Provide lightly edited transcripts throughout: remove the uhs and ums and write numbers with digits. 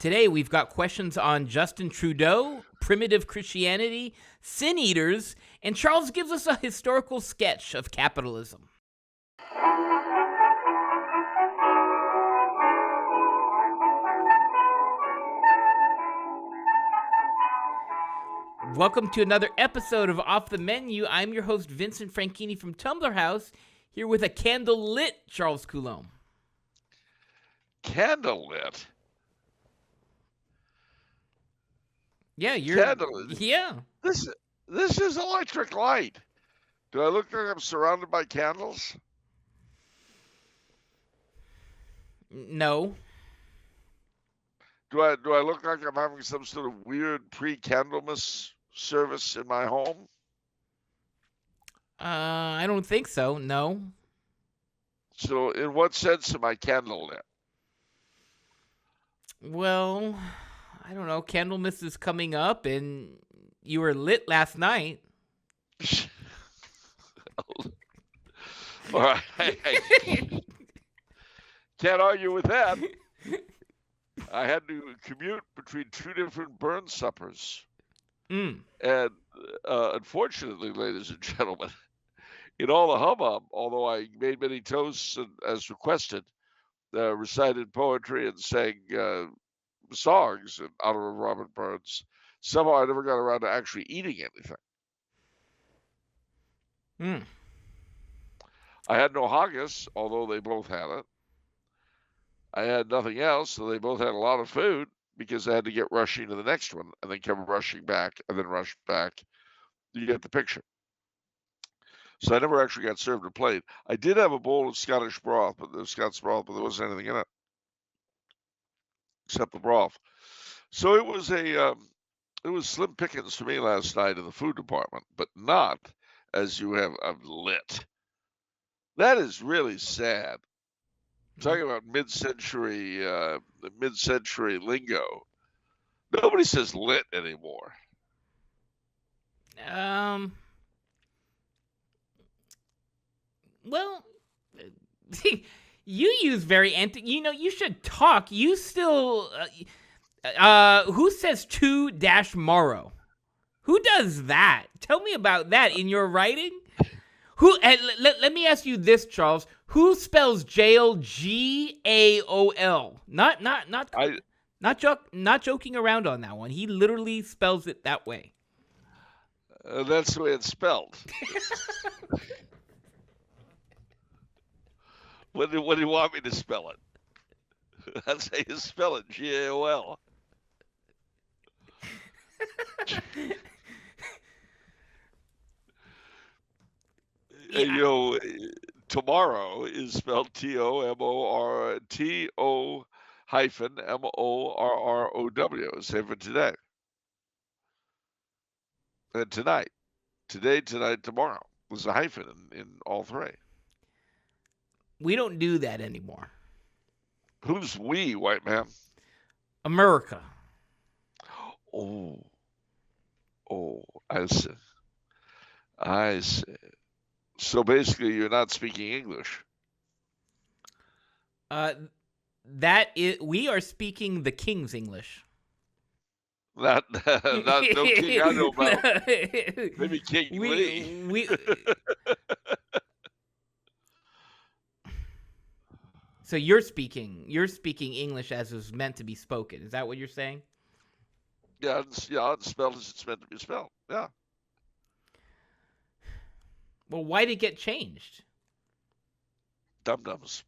Today we've got questions on Justin Trudeau, primitive Christianity, sin eaters, and Charles gives us a historical sketch of capitalism. Welcome to another episode of Off the Menu. I'm your host, Vincent Franchini from Tumblr House, here with a candle-lit Charles Coulombe. Candlelit? Yeah, you're... Candlelit? Yeah. This is electric light. Do I look like I'm surrounded by candles? No. Do I look like I'm having some sort of weird pre-Candlemas service in my home? I don't think so, no. So in what sense am I candlelit? Well, I don't know. Candlemas is coming up, and you were lit last night. All right. Can't argue with that. I had to commute between two different burn suppers. And unfortunately, ladies and gentlemen, in all the hubbub, although I made many toasts and, as requested, recited poetry and sang songs in honor of Robert Burns, somehow I never got around to actually eating anything. I had no haggis, although they both had it. I had nothing else, so they both had a lot of food because I had to get rushing to the next one and then come rushing back and then rush back. You get the picture. So I never actually got served a plate. I did have a bowl of Scottish broth, but there wasn't anything in it except the broth. So it was slim pickings for me last night in the food department, but not as you have lit. That is really sad. Talking about mid-century lingo. Nobody says lit anymore. Well, you use very you should talk. You still who says to-morrow? Who does that? Tell me about that in your writing. Who? Let me ask you this, Charles. Who spells jail G-A-O-L? Not joking around on that one. He literally spells it that way. That's the way it's spelled. What do you want me to spell it? That's how you spell it, G-A-O-L. Yeah. You know, tomorrow is spelled T-O-hyphen-M-O-R-R-O-W. Same for today. And tonight. Today, tonight, tomorrow. There's a hyphen in all three. We don't do that anymore. Who's we, white man? America. Oh, I see. So basically, you're not speaking English. We are speaking the King's English. Not no king I know about. Maybe King Lee. So you're speaking English as it was meant to be spoken. Is that what you're saying? Yeah, it's spelled as it's meant to be spelled. Yeah. Well, why did it get changed? Dum-dums.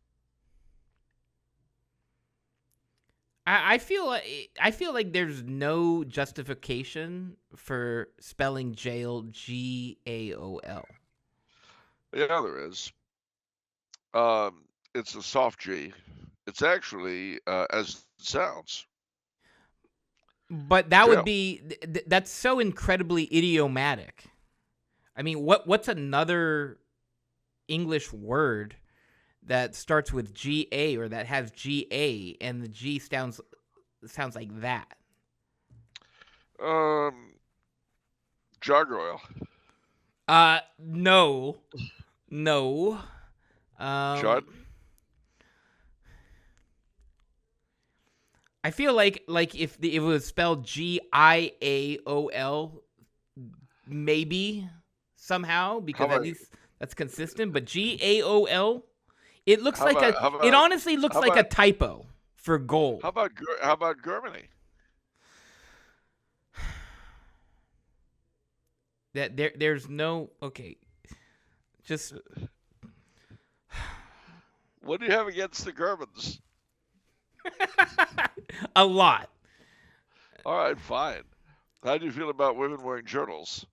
I feel like there's no justification for spelling jail G-A-O-L. Yeah, there is. It's a soft G. It's actually as it sounds. But that would be that's so incredibly idiomatic. I mean, what's another English word that starts with G-A or that has G-A and the G sounds like that? Gargoyle. No. Chud? I feel like if it was spelled Giaol, maybe somehow, because at least that's consistent. But Gaol, it looks like it honestly looks like a typo for gold. How about Germany? That there's no just What do you have against the Germans? a lot. All right, fine. How do you feel about women wearing journals?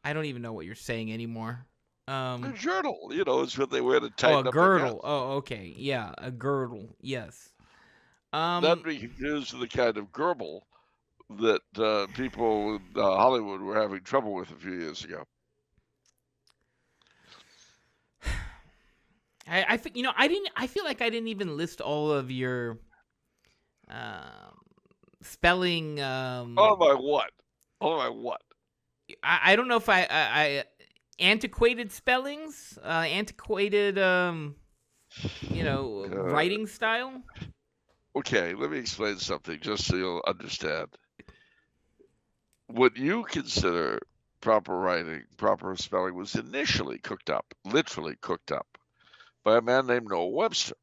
I don't even know what you're saying anymore. A journal, is what they wear to tighten a up girdle. their Oh, okay. Yeah, a girdle. Yes. Not be confused with the kind of gerbil that people in Hollywood were having trouble with a few years ago. I think I feel like I didn't even list all of your spelling. Oh my what? Oh my what? I don't know if I antiquated spellings, antiquated writing style. Okay, let me explain something just so you'll understand. What you consider proper writing, proper spelling was initially cooked up, literally cooked up, by a man named Noah Webster.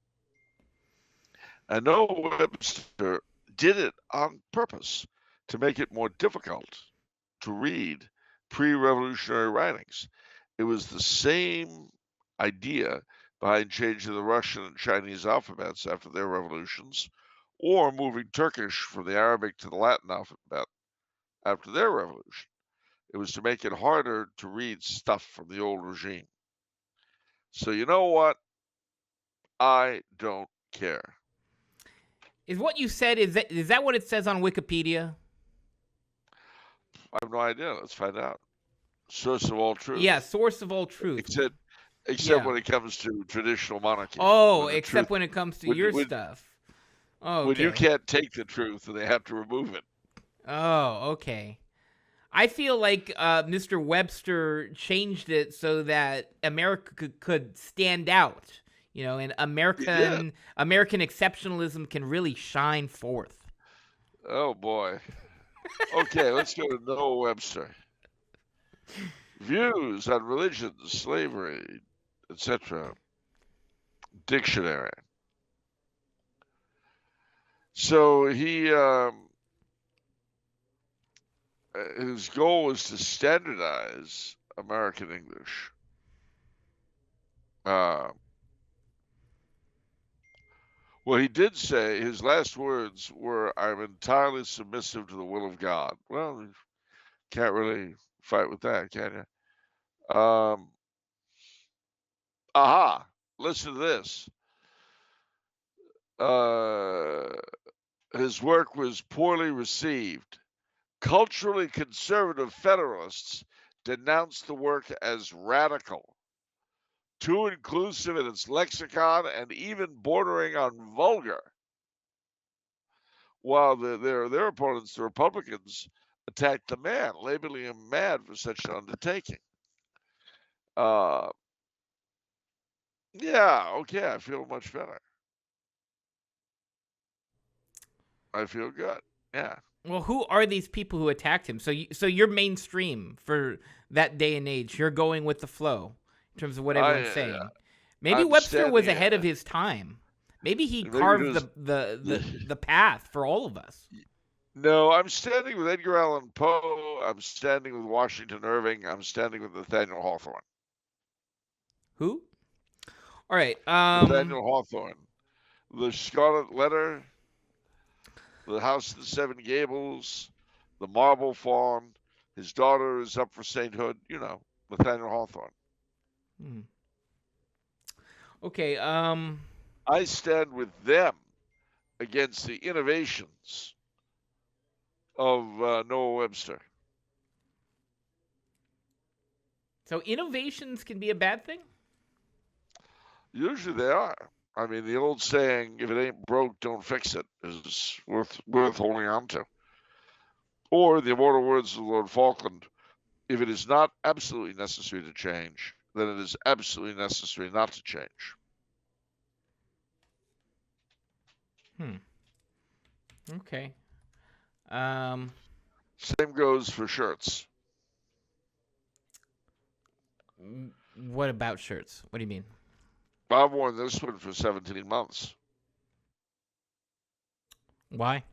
And Noah Webster did it on purpose to make it more difficult to read pre-revolutionary writings. It was the same idea behind changing the Russian and Chinese alphabets after their revolutions, or moving Turkish from the Arabic to the Latin alphabet after their revolution. It was to make it harder to read stuff from the old regime. So you know what? I don't care. Is what you said, is that what it says on Wikipedia? I have no idea. Let's find out. Source of all truth. Yeah, source of all truth. Except when it comes to traditional monarchy. Oh, except when it comes to your stuff. Oh, okay. When you can't take the truth and they have to remove it. Oh, okay. I feel like Mr. Webster changed it so that America could stand out, and American exceptionalism can really shine forth. Oh boy. Okay, let's go to Noah Webster. Views on religion, slavery, etc. Dictionary. So his goal was to standardize American English. Well, he did say his last words were, "I'm entirely submissive to the will of God." Well, you can't really fight with that, can you? Listen to this. His work was poorly received. Culturally conservative Federalists denounced the work as radical, too inclusive in its lexicon, and even bordering on vulgar. While their opponents, the Republicans, attacked the man, labeling him mad for such an undertaking. Yeah, okay, I feel much better. I feel good. Yeah. Well, who are these people who attacked him? So you're mainstream for that day and age. You're going with the flow in terms of what everyone's saying. Maybe Webster was ahead of his time. Maybe he carved the path for all of us. No, I'm standing with Edgar Allan Poe. I'm standing with Washington Irving. I'm standing with Nathaniel Hawthorne. Who? All right. Nathaniel Hawthorne. The Scarlet Letter, The House of the Seven Gables, The Marble Fawn, His Daughter is Up for Sainthood. Nathaniel Hawthorne. Okay. I stand with them against the innovations of Noah Webster. So innovations can be a bad thing? Usually they are. I mean, the old saying, if it ain't broke, don't fix it, is worth holding on to. Or the immortal words of Lord Falkland, if it is not absolutely necessary to change, then it is absolutely necessary not to change. Okay. Same goes for shirts. What about shirts? What do you mean? I've worn this one for 17 months. Why?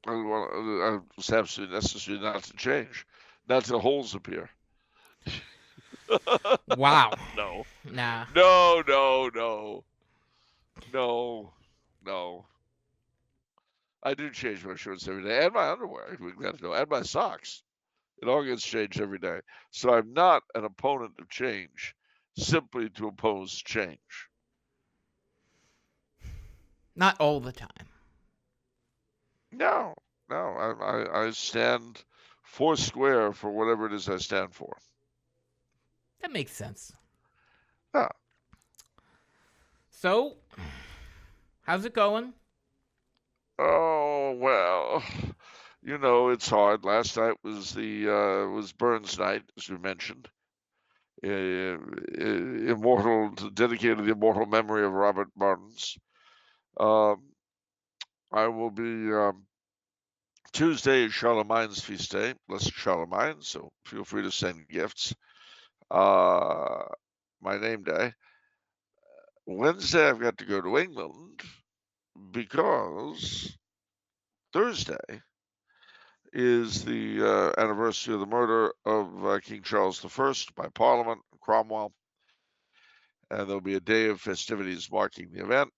It's absolutely necessary not to change, not till holes appear. Wow. No. Nah. No, no, no. No, no. I do change my shirts every day and my underwear, we glad to know, and my socks. It all gets changed every day. So I'm not an opponent of change simply to oppose change. Not all the time. No, no. I stand four square for whatever it is I stand for. That makes sense. Yeah. So, how's it going? Oh well, it's hard. Last night was Burns night, as we mentioned. Dedicated to the immortal memory of Robert Burns. I will be Tuesday is Charlemagne's feast day. Blessed Charlemagne, so feel free to send gifts. My name day. Wednesday, I've got to go to England because Thursday is the anniversary of the murder of King Charles I by Parliament, Cromwell, and there'll be a day of festivities marking the event.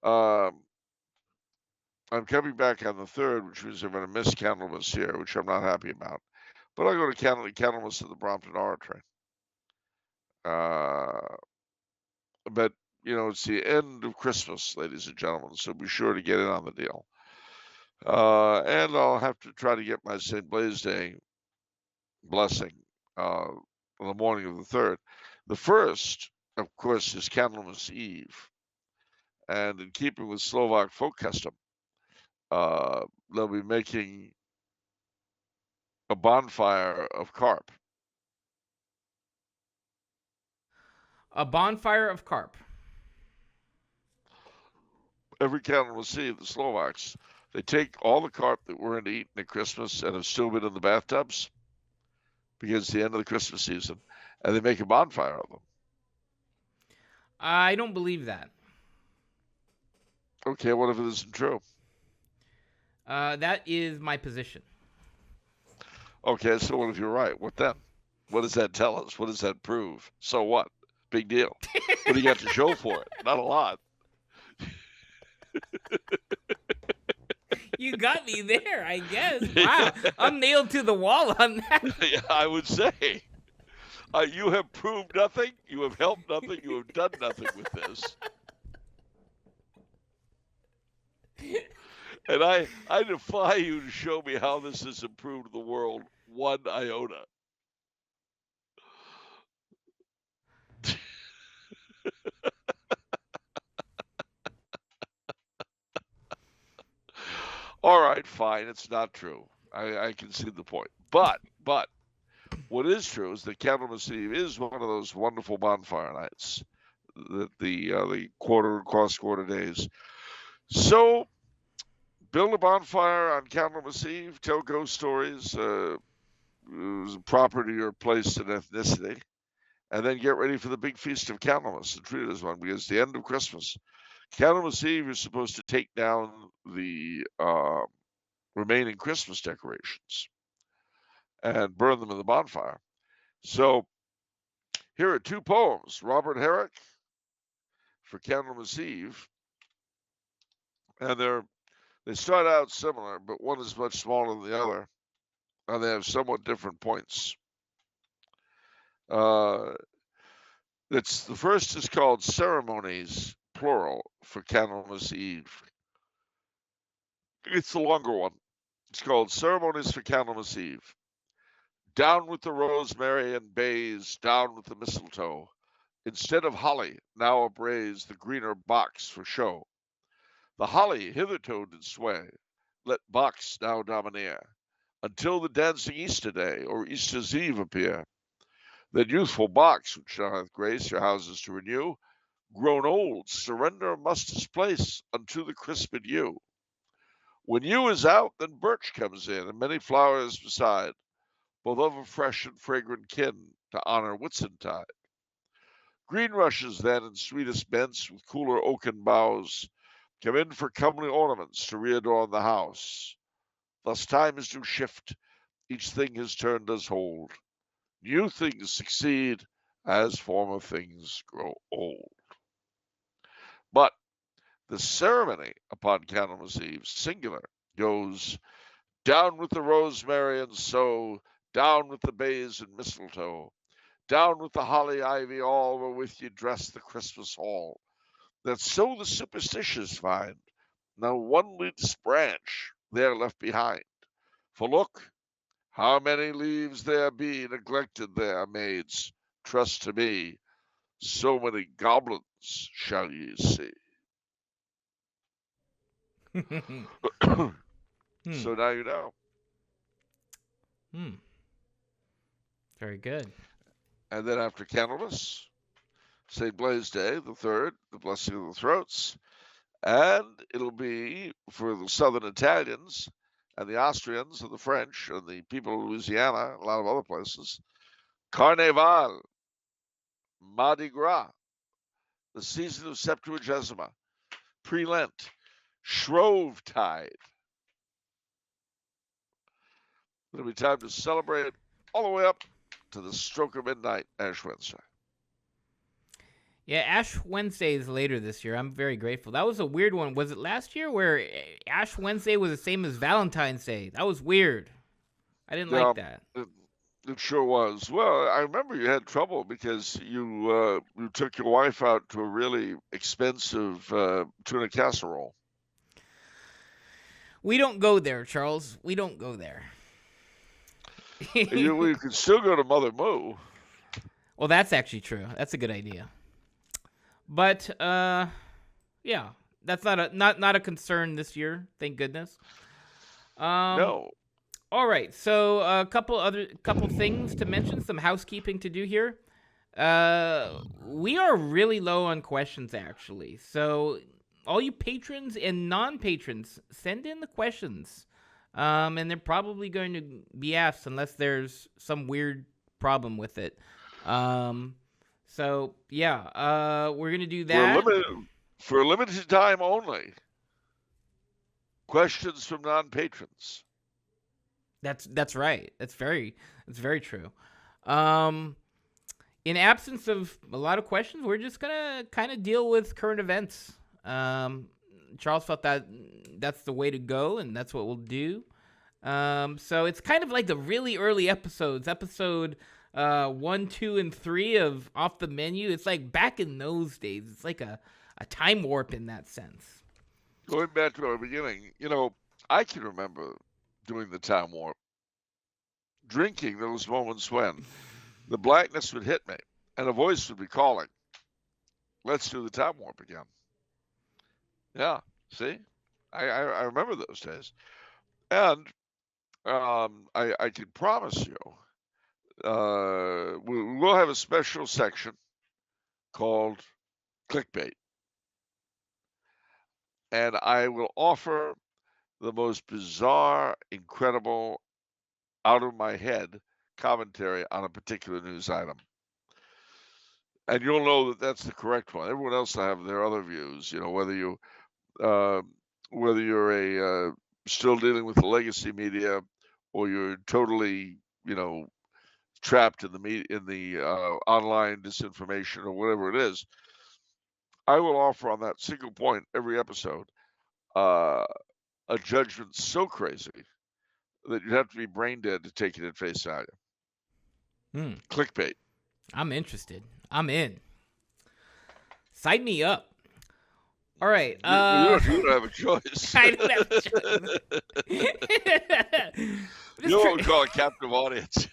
I'm coming back on the 3rd, which means I'm going to miss Candlemas here, which I'm not happy about. But I'll go to Candlemas at the Brompton Oratory. But, it's the end of Christmas, ladies and gentlemen, so be sure to get in on the deal. And I'll have to try to get my St. Blaise Day blessing on the morning of the 3rd. The 1st, of course, is Candlemas Eve. And in keeping with Slovak folk custom, they'll be making a bonfire of carp. A bonfire of carp. Every Candlemas Eve, the Slovaks, they take all the carp that we're into eating at Christmas and have still been in the bathtubs because it's the end of the Christmas season, and they make a bonfire of them. I don't believe that. Okay, what if it isn't true? That is my position. Okay, so what if you're right? What then? What does that tell us? What does that prove? So what? Big deal. What do you got to show for it? Not a lot. You got me there, I guess. Wow, I'm nailed to the wall on that. Yeah, I would say. You have proved nothing. You have helped nothing. You have done nothing with this. And I defy you to show me how this has improved the world one iota. All right, fine. It's not true. I concede the point. But what is true is that Candlemas Eve is one of those wonderful bonfire nights, the cross-quarter days. So build a bonfire on Candlemas Eve, tell ghost stories, proper to your place and ethnicity, and then get ready for the big feast of Candlemas and treat it as one, because the end of Christmas. Candlemas Eve, you're supposed to take down the remaining Christmas decorations and burn them in the bonfire. So here are two poems, Robert Herrick for Candlemas Eve, and they start out similar, but one is much smaller than the other, and they have somewhat different points. The first is called Ceremonies, plural, for Candlemas Eve. It's the longer one. It's called Ceremonies for Candlemas Eve. Down with the rosemary and bays, down with the mistletoe. Instead of holly, now upraise the greener box for show. The holly hitherto did sway, let box now domineer, until the dancing Easter day or Easter's Eve appear. That youthful box, which now hath grace your houses to renew, Grown old, surrender must his place unto the crisped yew. When yew is out, then birch comes in, and many flowers beside, both of a fresh and fragrant kin, to honor Whitsuntide. Green rushes then in sweetest bents, with cooler oaken boughs, come in for comely ornaments to readorn the house. Thus times do shift, each thing his turn does hold. New things succeed as former things grow old. But the ceremony upon Candlemas Eve, singular, goes down with the rosemary and so, down with the bays and mistletoe, down with the holly ivy all, wherewith ye dress the Christmas hall, that so the superstitious find now one leaves branch there left behind. For look, how many leaves there be neglected there, maids, trust to me, so many goblins shall ye see. So now you know. Very good. And then after Candlemas, St. Blaise Day, the 3rd, the blessing of the throats. And it'll be for the Southern Italians and the Austrians and the French and the people of Louisiana, a lot of other places, Carnaval, Mardi Gras, the season of Septuagesima, Pre-Lent, Shrovetide. It'll be time to celebrate all the way up to the stroke of midnight, Ash Wednesday. Yeah, Ash Wednesday is later this year. I'm very grateful. That was a weird one. Was it last year where Ash Wednesday was the same as Valentine's Day? That was weird. I didn't like that. It sure was. Well, I remember you had trouble because you took your wife out to a really expensive tuna casserole. We don't go there, Charles. We don't go there. We could still go to Mother Moo. Well, that's actually true. That's a good idea. But yeah, that's not a concern this year. Thank goodness. No. All right, so a couple things to mention, some housekeeping to do here. We are really low on questions, actually. So all you patrons and non-patrons, send in the questions. And they're probably going to be asked unless there's some weird problem with it. So yeah, we're gonna do that for a limited time only. Questions from non-patrons. That's right. That's very true. In absence of a lot of questions, we're just gonna kind of deal with current events. Charles felt that that's the way to go, and that's what we'll do. So it's kind of like the really early episodes, episode 1, 2, and 3 of Off the Menu. It's like back in those days. It's like a time warp in that sense. Going back to our beginning, I can remember doing the time warp, drinking those moments when the blackness would hit me and a voice would be calling, let's do the time warp again. Yeah, see? I remember those days. And I can promise you, we'll have a special section called clickbait. And I will offer the most bizarre, incredible, out of my head commentary on a particular news item. And you'll know that that's the correct one. Everyone else will have their other views, whether you're a still dealing with the legacy media or you're totally, trapped in the online disinformation or whatever it is. I will offer on that single point every episode a judgment so crazy that you'd have to be brain dead to take it at face value. Clickbait. I'm interested. I'm in. Sign me up. All right. You don't have a choice. I don't have a choice. You know what we call a captive audience.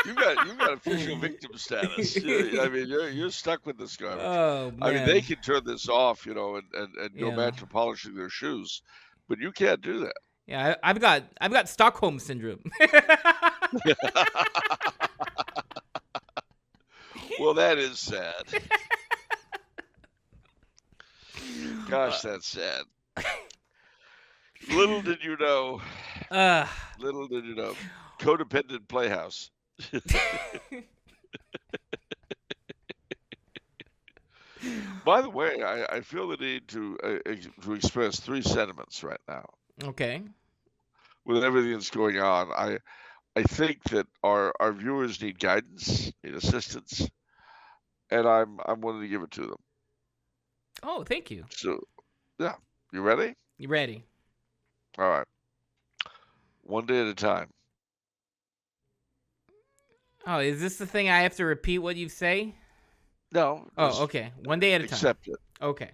You got official victim status. I mean, you're stuck with this garbage. Oh, man. I mean, they can turn this off, and go back to polishing their shoes, but you can't do that. Yeah, I've got Stockholm syndrome. Well, that is sad. Gosh, that's sad. Little did you know. Little did you know. Codependent Playhouse. By the way, I feel the need to express 3 sentiments right now. Okay. With everything that's going on, I think that our viewers need guidance, need assistance, and I'm willing to give it to them. Oh, thank you. So, yeah, you ready? You ready? All right. One day at a time. Oh, is this the thing I have to repeat what you say? No. Oh, okay. One day at a time. Accept it. Okay.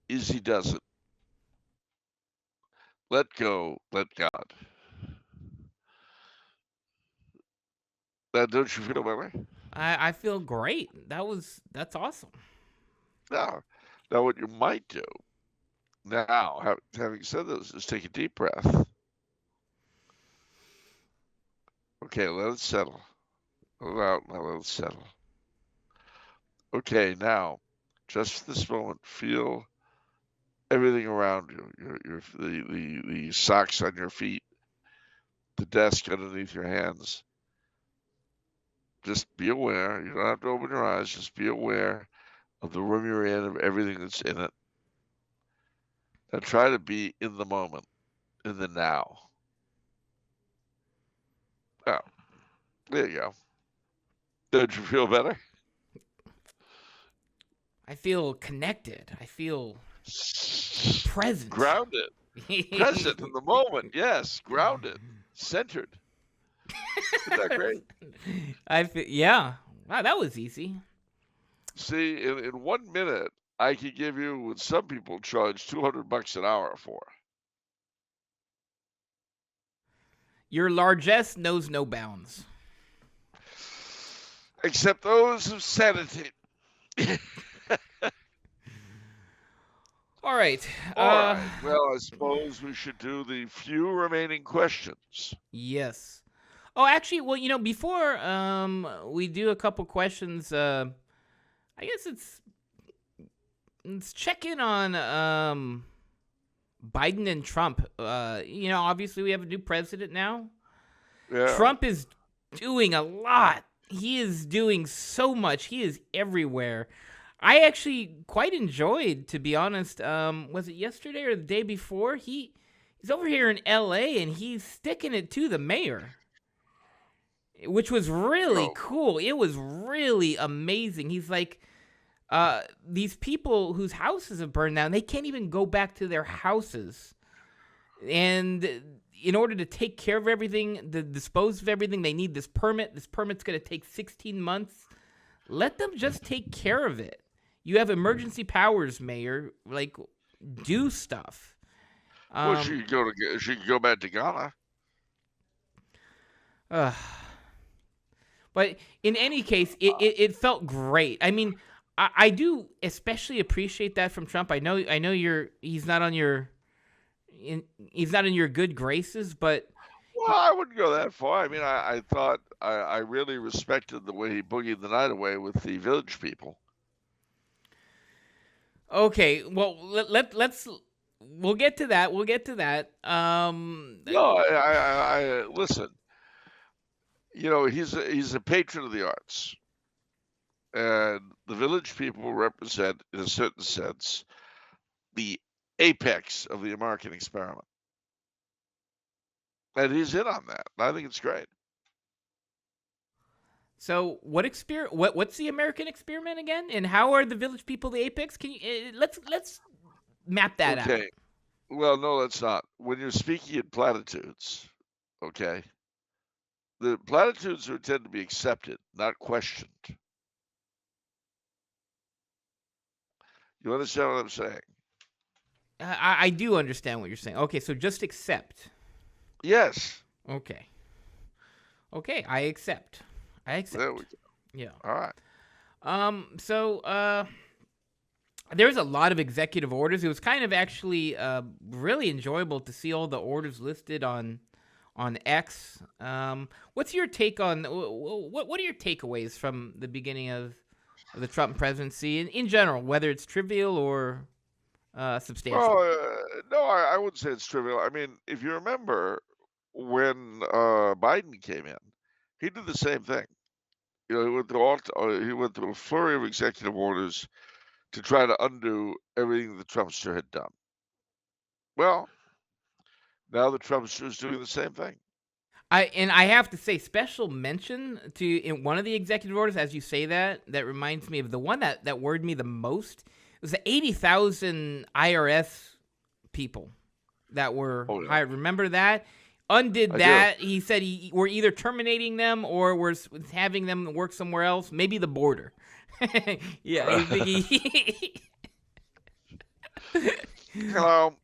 Easy does it. Let go. Let God. Now, don't you feel better? I feel great. That's awesome. Now, what you might do now, having said this, is take a deep breath. Okay, let it settle. Let it out. Now let it settle. Okay, now, just for this moment, feel everything around you. The socks on your feet, the desk underneath your hands. Just be aware. You don't have to open your eyes. Just be aware of the room you're in, of everything that's in it. And try to be in the moment, in the now. Oh, there you go. Don't you feel better? I feel connected. I feel present. Grounded. Present in the moment. Yes, grounded. Centered. Isn't that great? I feel, yeah. Wow, that was easy. See, in 1 minute, I could give you what some people charge $200 an hour for. Your largesse knows no bounds. Except those of sanity. All right. All right. Well, I suppose we should do the few remaining questions. Yes. Oh, actually, well, before we do a couple questions, I guess let's check in on Biden and Trump. Obviously we have a new president now. Yeah. Trump is doing a lot. He is doing so much. He is everywhere. I actually quite enjoyed, to be honest. Was it yesterday or the day before? He's over here in L.A. and he's sticking it to the mayor, which was really cool. It was really amazing. He's like, these people whose houses have burned down, they can't even go back to their houses. And in order to take care of everything, to dispose of everything, they need this permit. This permit's going to take 16 months. Let them just take care of it. You have emergency powers, Mayor. Like, do stuff. Well, she could go back to Ghana. But in any case, it felt great. I mean, I do especially appreciate that from Trump. I know he's not in your good graces, but well, I wouldn't go that far. I mean, I thought I really respected the way he boogied the night away with the village people. Okay, well, we'll get to that. No, I listen. He's a patron of the arts, and the village people represent, in a certain sense, the apex of the American experiment, and he's in on that. I think it's great. So, what's the American experiment again? And how are the village people the apex? Can you let's map that out. Okay. Well, no, let's not. When you're speaking in platitudes, okay, the platitudes are intended to be accepted, not questioned. You understand what I'm saying? I do understand what you're saying. Okay, so just accept. Yes. Okay, I accept. There we go. Yeah. All right. So there's a lot of executive orders. It was kind of actually really enjoyable to see all the orders listed on X. What's your take on what are your takeaways from the beginning of the Trump presidency in general, whether it's trivial or substantial. Well, no, I wouldn't say it's trivial. I mean, if you remember when Biden came in, he did the same thing. You know, he went through a flurry of executive orders to try to undo everything the Trumpster had done. Well, now the Trumpster is doing the same thing. I have to say, special mention to in one of the executive orders, as you say that reminds me of the one that worried me the most. It was the 80,000 IRS people that were hired. Remember that? Undid that. He said we're either terminating them or we're having them work somewhere else, maybe the border. Yeah. Hello,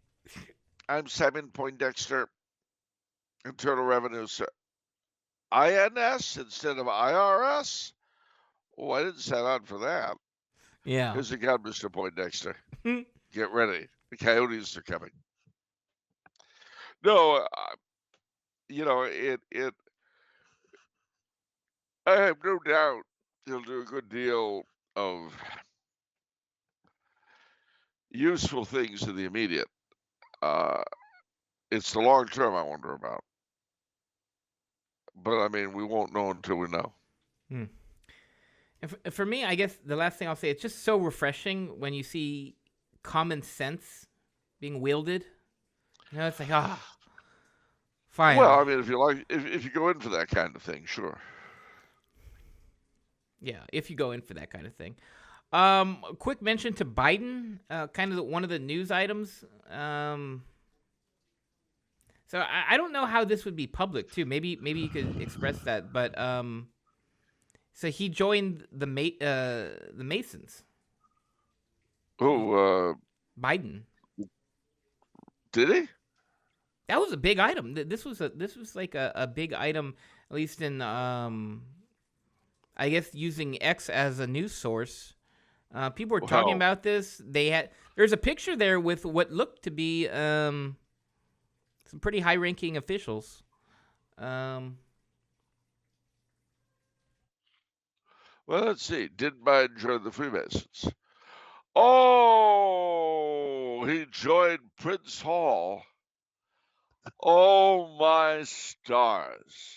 I'm Simon Poindexter, Internal Revenue INS instead of IRS? Oh, I didn't sign on for that. Yeah. Here's the gun, Mr. Poindexter. Get ready. The coyotes are coming. No, you know, I have no doubt he'll do a good deal of useful things in the immediate. It's the long term I wonder about. But I mean, we won't know until we know. And for me, I guess the last thing I'll say, it's just so refreshing when you see common sense being wielded. You know, it's like, fine. Well, I mean, if you go in for that kind of thing, sure. Yeah, if you go in for that kind of thing. A quick mention to Biden, kind of one of the news items. So I don't know how this would be public too. Maybe you could express that. But so he joined the Masons. Oh, Biden. Did he? That was a big item. This was like a big item, at least in I guess using X as a news source. People were talking about this. There's a picture there with what looked to be some pretty high-ranking officials. Well, let's see. Did Biden join the Freemasons? Oh, he joined Prince Hall. Oh, my stars.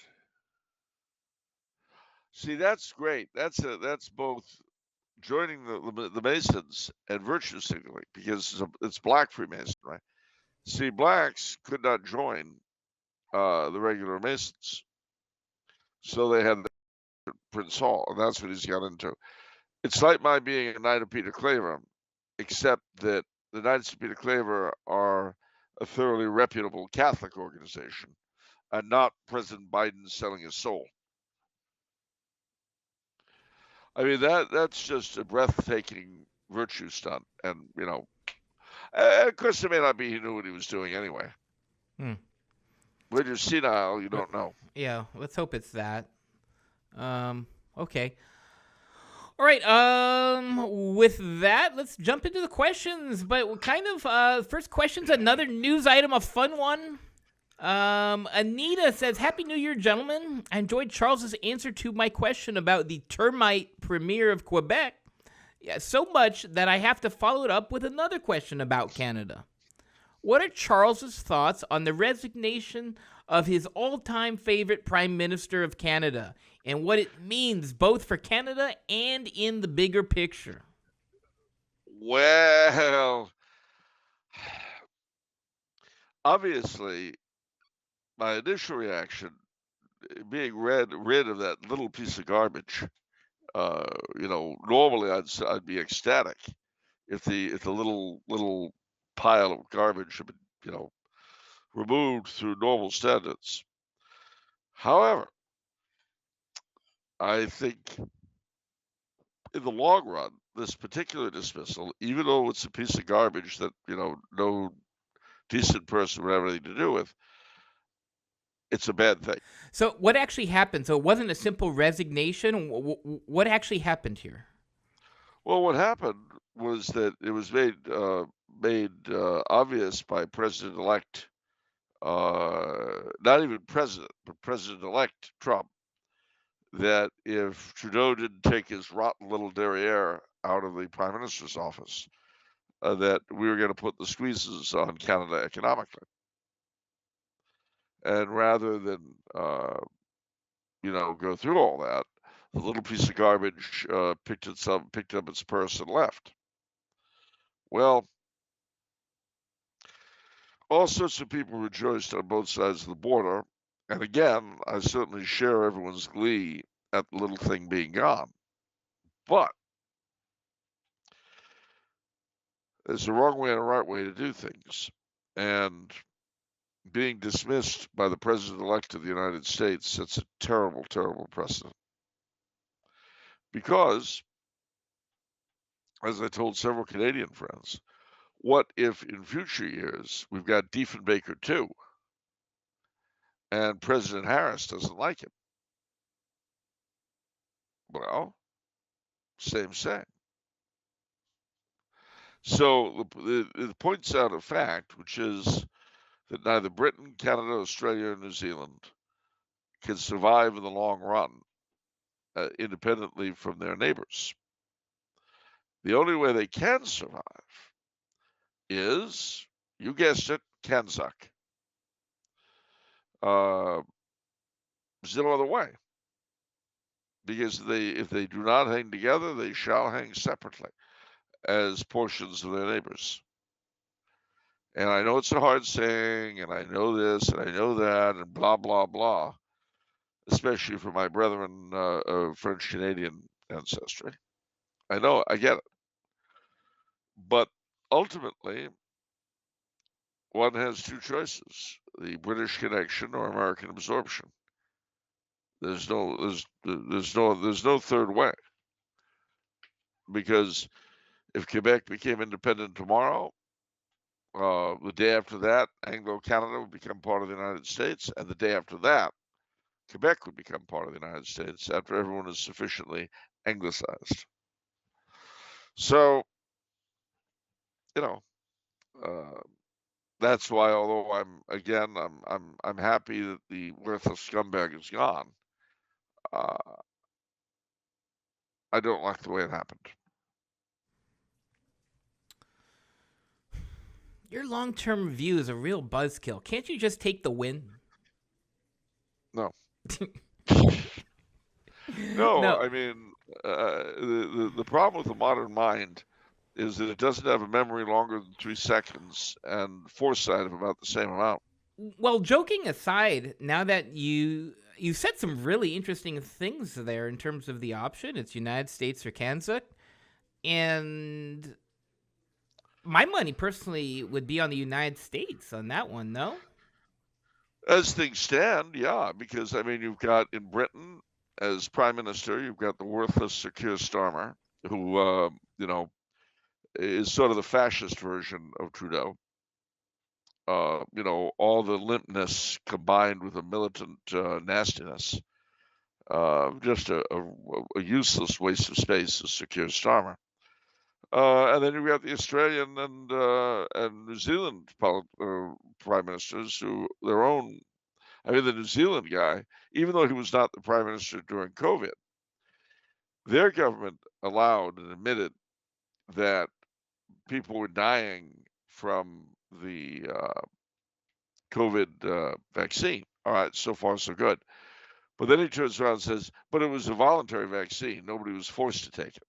See, that's great. That's both joining the Masons and virtue signaling because it's black Freemasonry. See, blacks could not join the regular Masons, so they had Prince Hall, and that's what he's got into. It's like my being a Knight of Peter Claver, except that the Knights of Peter Claver are a thoroughly reputable Catholic organization, and not President Biden selling his soul. I mean, that's just a breathtaking virtue stunt, and you know, of course, it may not be he knew what he was doing anyway. When you're senile, you don't know. Yeah, let's hope it's that. Okay. All right. With that, let's jump into the questions. But kind of first question's another news item, a fun one. Anita says, "Happy New Year, gentlemen. I enjoyed Charles's answer to my question about the termite premier of Quebec. Yeah, so much that I have to follow it up with another question about Canada. What are Charles's thoughts on the resignation of his all-time favorite Prime Minister of Canada, and what it means both for Canada and in the bigger picture?" Well, obviously, my initial reaction, being rid of that little piece of garbage, you know, normally I'd be ecstatic if the little pile of garbage had been, you know, removed through normal standards. However, I think in the long run, this particular dismissal, even though it's a piece of garbage that, you know, no decent person would have anything to do with, it's a bad thing. So what actually happened? So it wasn't a simple resignation. What actually happened here? Well, what happened was that it was made obvious by President-elect, not even president, but President-elect Trump, that if Trudeau didn't take his rotten little derriere out of the Prime Minister's office, that we were going to put the squeezes on Canada economically. And rather than, go through all that, the little piece of garbage picked up its purse and left. Well, all sorts of people rejoiced on both sides of the border. And again, I certainly share everyone's glee at the little thing being gone. But there's a wrong way and a right way to do things. And being dismissed by the President-elect of the United States sets a terrible, terrible precedent. Because, as I told several Canadian friends, what if in future years we've got Diefenbaker 2 and President Harris doesn't like him? Well, same. So it points out a fact, which is that neither Britain, Canada, Australia, or New Zealand can survive in the long run independently from their neighbors. The only way they can survive is, you guessed it, CANZUK. There's no other way. Because if they do not hang together, they shall hang separately as portions of their neighbors. And I know it's a hard saying, and I know this, and I know that, and blah, blah, blah, especially for my brethren of French-Canadian ancestry. I know, I get it. But ultimately, one has two choices: the British connection or American absorption. There's no third way. Because if Quebec became independent tomorrow, the day after that, Anglo-Canada would become part of the United States, and the day after that, Quebec would become part of the United States after everyone is sufficiently anglicized. So, that's why, although I'm happy that the worthless scumbag is gone, I don't like the way it happened. Your long-term view is a real buzzkill. Can't you just take the win? No. No. I mean, the problem with the modern mind is that it doesn't have a memory longer than 3 seconds and foresight of about the same amount. Well, joking aside, now that you said some really interesting things there in terms of the option, it's United States or CANZUK, and my money personally would be on the United States on that one, no? As things stand, yeah, because I mean, you've got in Britain as Prime Minister, you've got the worthless Sir Keir Starmer, who is sort of the fascist version of Trudeau. All the limpness combined with a militant nastiness. Just a useless waste of space is Sir Keir Starmer. And then you've got the Australian and New Zealand prime ministers who their own. I mean, the New Zealand guy, even though he was not the prime minister during COVID, their government allowed and admitted that people were dying from the COVID vaccine. All right, so far so good. But then he turns around and says, but it was a voluntary vaccine. Nobody was forced to take it.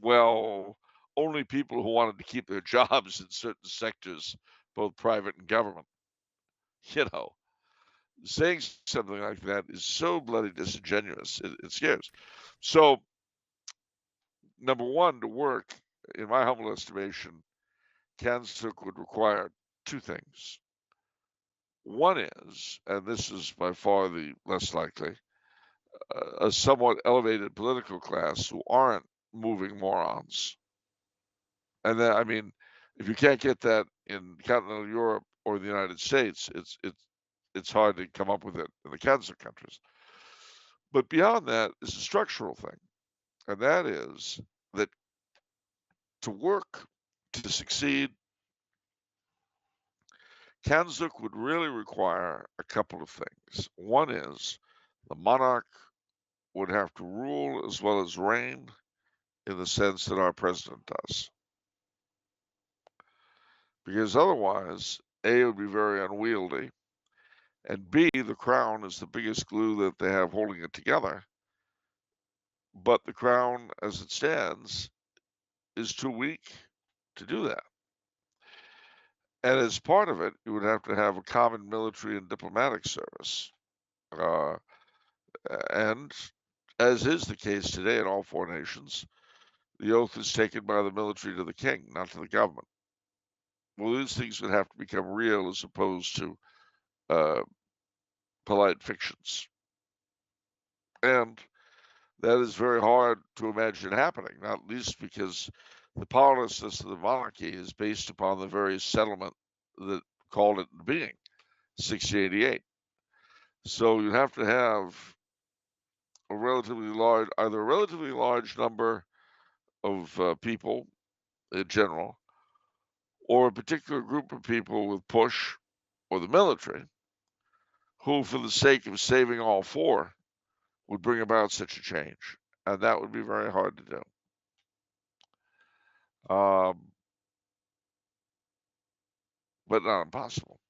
Well, only people who wanted to keep their jobs in certain sectors, both private and government. Saying something like that is so bloody disingenuous. It scares. So, number one, to work, in my humble estimation, CANZUK would require two things. One is, and this is by far the less likely, a somewhat elevated political class who aren't moving morons. And then, I mean, if you can't get that in continental Europe or the United States, it's hard to come up with it in the CANZUK countries. But beyond that is a structural thing, and that is that to work, to succeed, CANZUK would really require a couple of things. One is the monarch would have to rule as well as reign in the sense that our president does. because otherwise, A, it would be very unwieldy, and B, the crown is the biggest glue that they have holding it together. But the crown, as it stands, is too weak to do that. And as part of it, you would have to have a common military and diplomatic service. Uh, and as is the case today in all four nations, the oath is taken by the military to the king, not to the government. Well, these things would have to become real as opposed to uh, polite fictions. And that is very hard to imagine happening, not least because the powerlessness of the monarchy is based upon the very settlement that called it into being, 1688. So you'd have to have a relatively large, either a relatively large number of people in general, or a particular group of people with push or the military, who, for the sake of saving all four, would bring about such a change. And that would be very hard to do, but not impossible.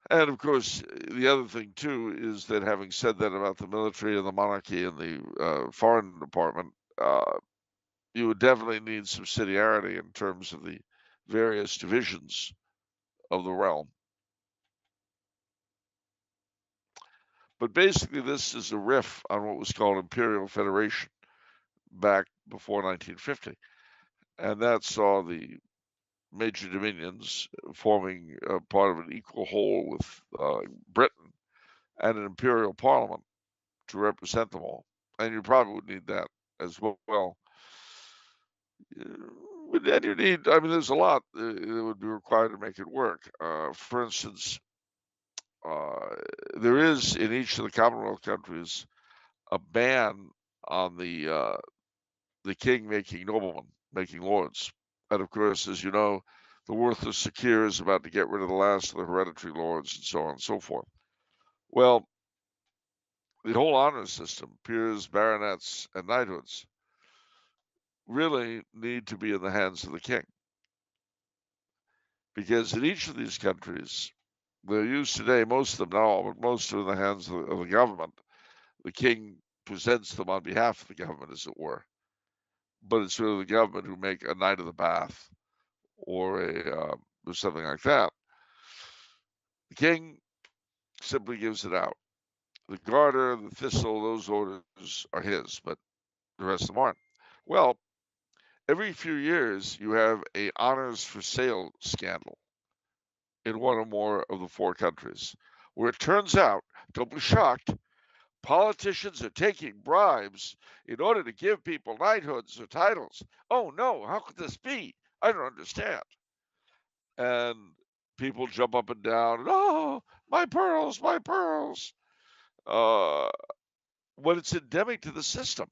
And of course, the other thing too is that having said that about the military and the monarchy and the foreign department, you would definitely need subsidiarity in terms of the various divisions of the realm. But basically, this is a riff on what was called Imperial Federation back before 1950. And that saw the major dominions forming part of an equal whole with Britain and an imperial parliament to represent them all. And you probably would need that as well. And you need, I mean, there's a lot that would be required to make it work. For instance, there is in each of the Commonwealth countries a ban on the king making noblemen, making lords. And of course, as you know, the worthless Sakir is about to get rid of the last of the hereditary lords and so on and so forth. Well, the whole honor system, peers, baronets, and knighthoods, really need to be in the hands of the king. Because in each of these countries, they're used today, most of them, not all, but most are in the hands of the government. The king presents them on behalf of the government, as it were. But it's really the government who make a Knight of the Bath or or something like that. The king simply gives it out. The garter, the thistle, those orders are his, but the rest of them aren't. Well, every few years you have a honors for sale scandal in one or more of the four countries, where it turns out, don't be shocked, politicians are taking bribes in order to give people knighthoods or titles. Oh no, how could this be? I don't understand. And people jump up and down, oh, my pearls, my pearls. Uh, when it's endemic to the system.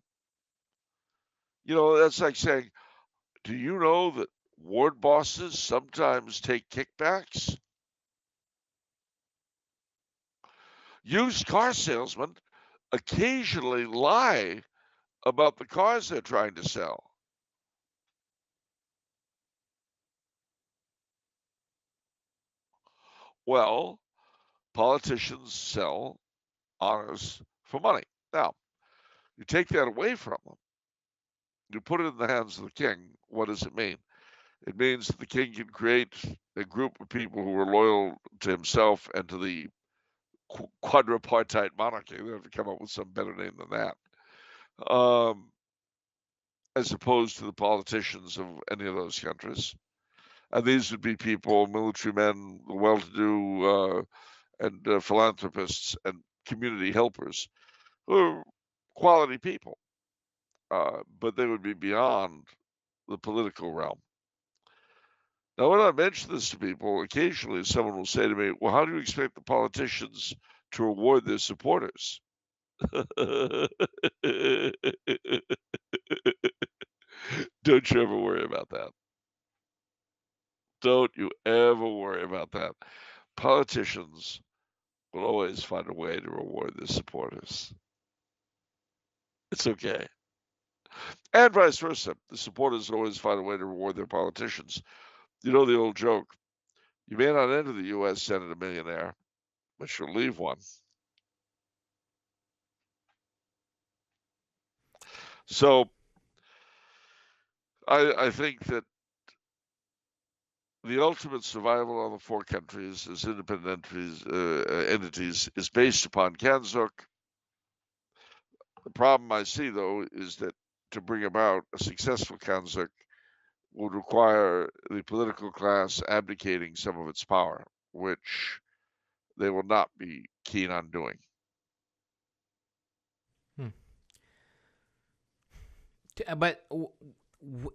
You know, that's like saying, do you know that ward bosses sometimes take kickbacks? Used car salesmen occasionally lie about the cars they're trying to sell. Well, politicians sell honors for money. Now, you take that away from them, you put it in the hands of the king. What does it mean? It means that the king can create a group of people who are loyal to himself and to the quadripartite monarchy. They have to come up with some better name than that. As opposed to the politicians of any of those countries. And these would be people, military men, well-to-do, and philanthropists and community helpers who are quality people, but they would be beyond the political realm. Now, when I mention this to people, occasionally someone will say to me, well, how do you expect the politicians to reward their supporters? Don't you ever worry about that. Don't you ever worry about that. Politicians will always find a way to reward their supporters. It's okay. And vice versa. The supporters always find a way to reward their politicians. You know the old joke, you may not enter the U.S. Senate a millionaire, but you'll leave one. So I think that the ultimate survival of the four countries as independent entities is based upon CANZUK. The problem I see, though, is that to bring about a successful CANZUK would require the political class abdicating some of its power, which they will not be keen on doing. But because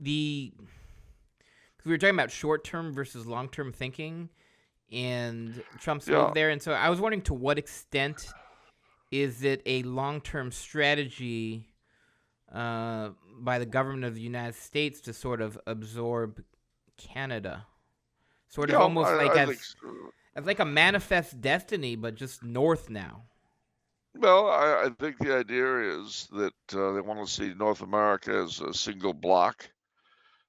we were talking about short-term versus long-term thinking and Trump's move there, and so I was wondering, to what extent is it a long-term strategy by the government of the United States to sort of absorb Canada, sort of almost as like a manifest destiny, but just north now? Well, I think the idea is that they want to see North America as a single block.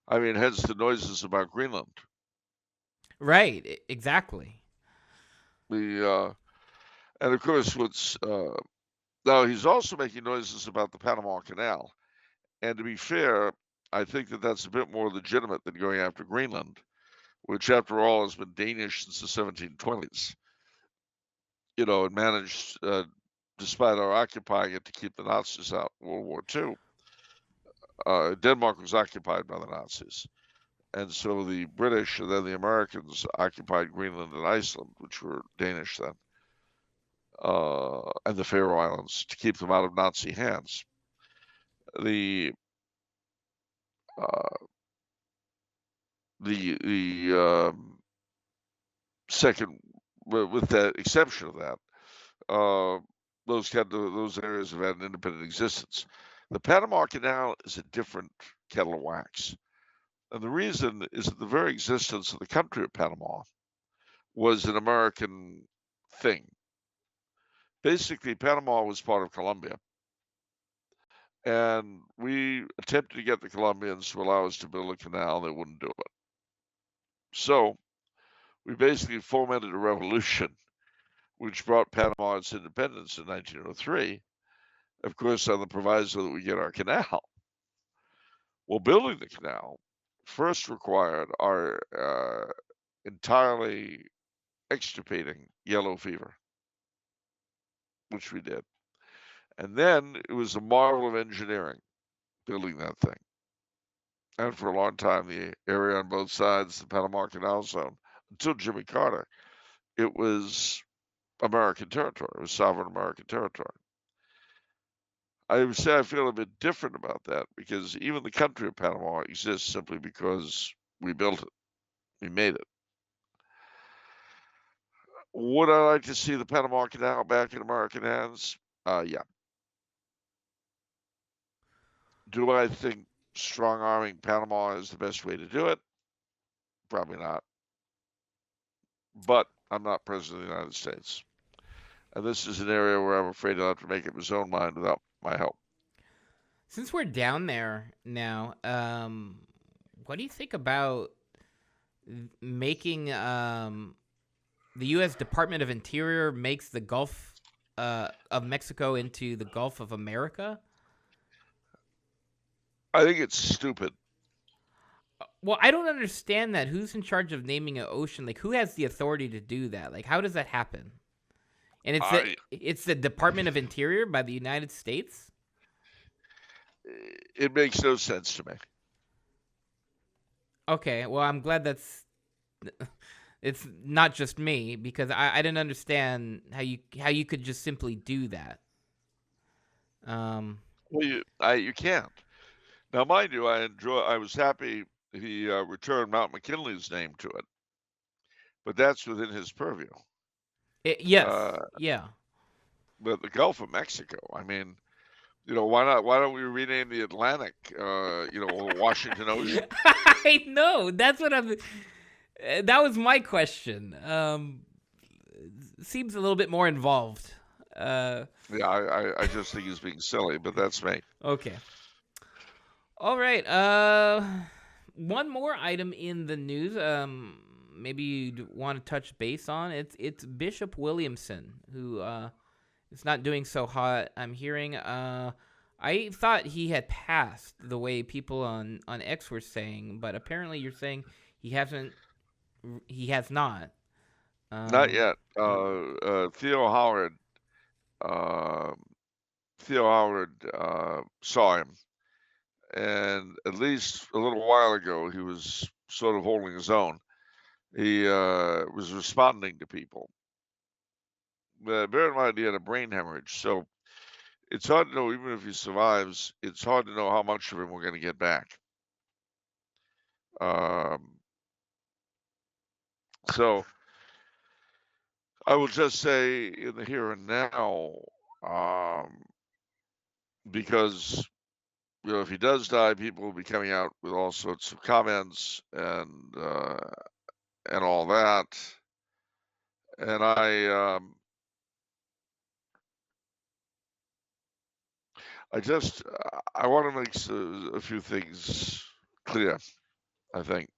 I mean, hence the noises about Greenland. Right, exactly. And of course, now he's also making noises about the Panama Canal. And to be fair, I think that that's a bit more legitimate than going after Greenland, which, after all, has been Danish since the 1720s. And managed, despite our occupying it, to keep the Nazis out in World War II. Denmark was occupied by the Nazis. And so the British and then the Americans occupied Greenland and Iceland, which were Danish then, and the Faroe Islands, to keep them out of Nazi hands. The second, with the exception of that, those areas have had an independent existence. The Panama Canal is a different kettle of wax. And the reason is that the very existence of the country of Panama was an American thing. Basically, Panama was part of Colombia. And we attempted to get the Colombians to allow us to build a canal. They wouldn't do it. So we basically fomented a revolution, which brought Panama its independence in 1903, of course, on the proviso that we get our canal. Well, building the canal first required our entirely extirpating yellow fever, which we did. And then it was a marvel of engineering, building that thing. And for a long time, the area on both sides, the Panama Canal Zone, until Jimmy Carter, it was American territory. It was sovereign American territory. I would say I feel a bit different about that, because even the country of Panama exists simply because we built it. We made it. Would I like to see the Panama Canal back in American hands? Yeah. Do I think strong-arming Panama is the best way to do it? Probably not. But I'm not president of the United States. And this is an area where I'm afraid I'll have to make up his own mind without my help. Since we're down there now, what do you think about making the U.S. Department of Interior makes the Gulf of Mexico into the Gulf of America? I think it's stupid. Well, I don't understand that. Who's in charge of naming an ocean? Like, who has the authority to do that? Like, how does that happen? And it's the Department of Interior by the United States? It makes no sense to me. Okay, well, I'm glad it's not just me, because I didn't understand how you could just simply do that. Well, you can't. Now, mind you, I was happy he returned Mount McKinley's name to it, but that's within his purview. Yes, yeah. But the Gulf of Mexico, I mean, why not? Why don't we rename the Atlantic, Washington Ocean? I know. That's what that was my question. Seems a little bit more involved. Yeah, I just think he's being silly, but that's me. Okay. All right. One more item in the news. Maybe you'd want to touch base on. It's Bishop Williamson, who is not doing so hot. I'm hearing. I thought he had passed, the way people on X were saying, but apparently you're saying he hasn't. He has not. Not yet. Theo Howard. Theo Howard saw him, and at least a little while ago, he was sort of holding his own. He was responding to people. Bear in mind, he had a brain hemorrhage, so it's hard to know, even if he survives, it's hard to know how much of him we're going to get back. So I will just say in the here and now, because if he does die, people will be coming out with all sorts of comments and all that, and I want to make a few things clear. I think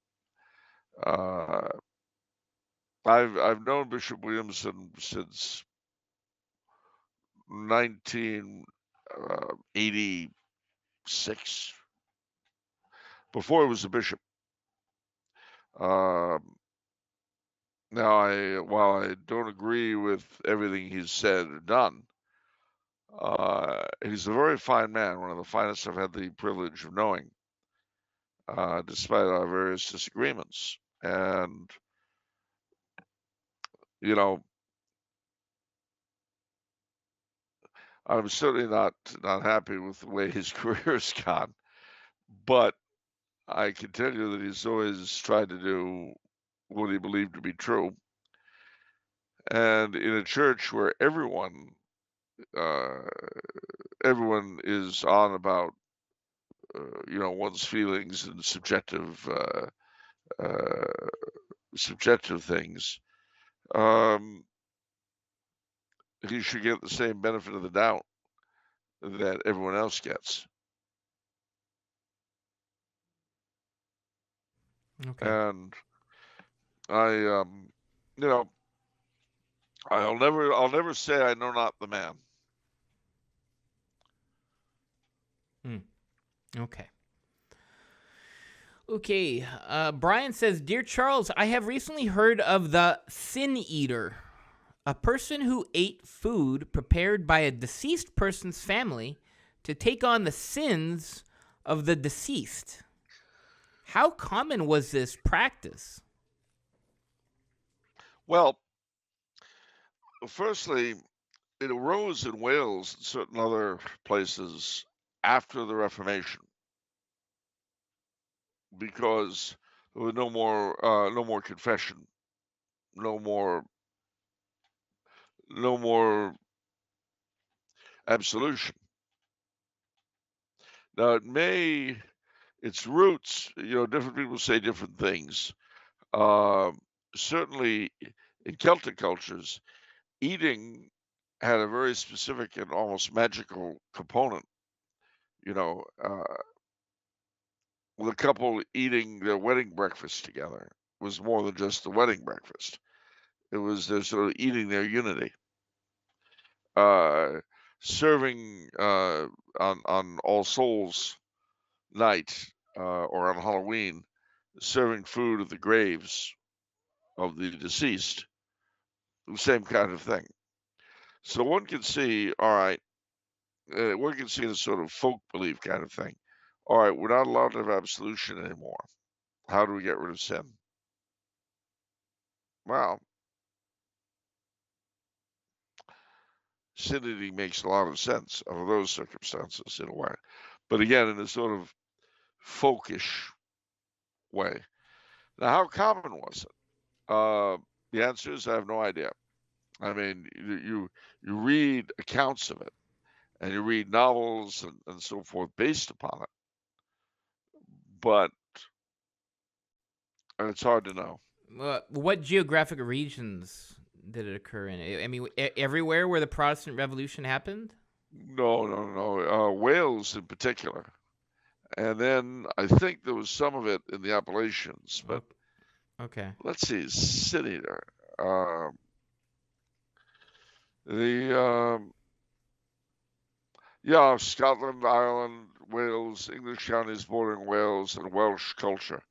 I've known Bishop Williamson since 1986, before he was a bishop. Now, while I don't agree with everything he's said or done, he's a very fine man, one of the finest I've had the privilege of knowing, despite our various disagreements. And, I'm certainly not happy with the way his career's gone, but I can tell you that he's always tried to do what he believed to be true. And in a church where everyone is on about one's feelings and subjective things, he should get the same benefit of the doubt that everyone else gets. Okay. And I'll never say I know not the man. Okay. Okay. Brian says, "Dear Charles, I have recently heard of the sin eater, a person who ate food prepared by a deceased person's family to take on the sins of the deceased. How common was this practice?" Well, firstly, it arose in Wales and certain other places after the Reformation, because there was no more confession, no more absolution. Now, its roots, different people say different things. Certainly, in Celtic cultures, eating had a very specific and almost magical component. The couple eating their wedding breakfast together was more than just the wedding breakfast. It was their sort of eating their unity. Serving on All Souls night or on Halloween, serving food at the graves of the deceased, the same kind of thing. So one can see, all right, one can see the sort of folk belief kind of thing. All right, we're not allowed to have absolution anymore. How do we get rid of sin? Well, sin eating makes a lot of sense under those circumstances in a way. But again, in a sort of folkish way. Now, how common was it? The answer is I have no idea. I mean, you read accounts of it, and you read novels and so forth based upon it, but it's hard to know. What geographic regions did it occur in? I mean, everywhere where the Protestant Revolution happened? No. Wales in particular, And then I think there was some of it in the Appalachians, but okay. let's see, city there. The Yeah, Scotland, Ireland, Wales, English counties bordering Wales, and Welsh culture.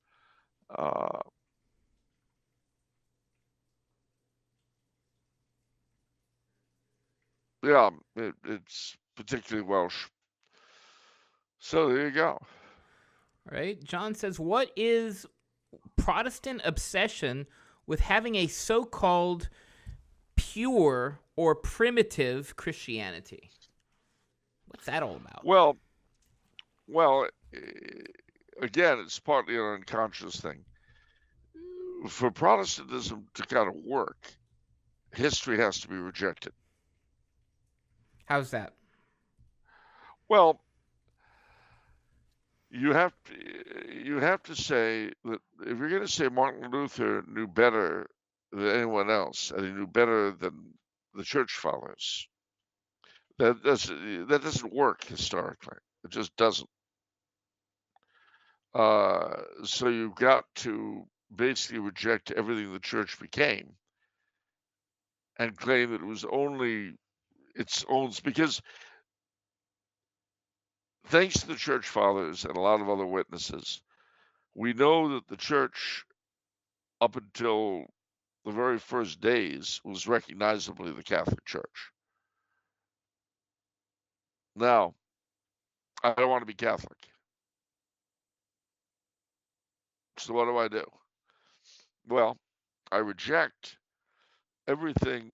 Yeah, it's particularly Welsh. So there you go. Right. John says, what is Protestant obsession with having a so-called pure or primitive Christianity? What's that all about? Well, again, it's partly an unconscious thing. For Protestantism to kind of work, history has to be rejected. How's that? Well, you have to say that if you're going to say Martin Luther knew better than anyone else, and he knew better than the church fathers, that doesn't work historically. It just doesn't. So you've got to basically reject everything the church became and claim that it was only its own, because thanks to the church fathers and a lot of other witnesses, we know that the church, up until the very first days, was recognizably the Catholic Church. Now, I don't want to be Catholic. So what do I do? Well, I reject everything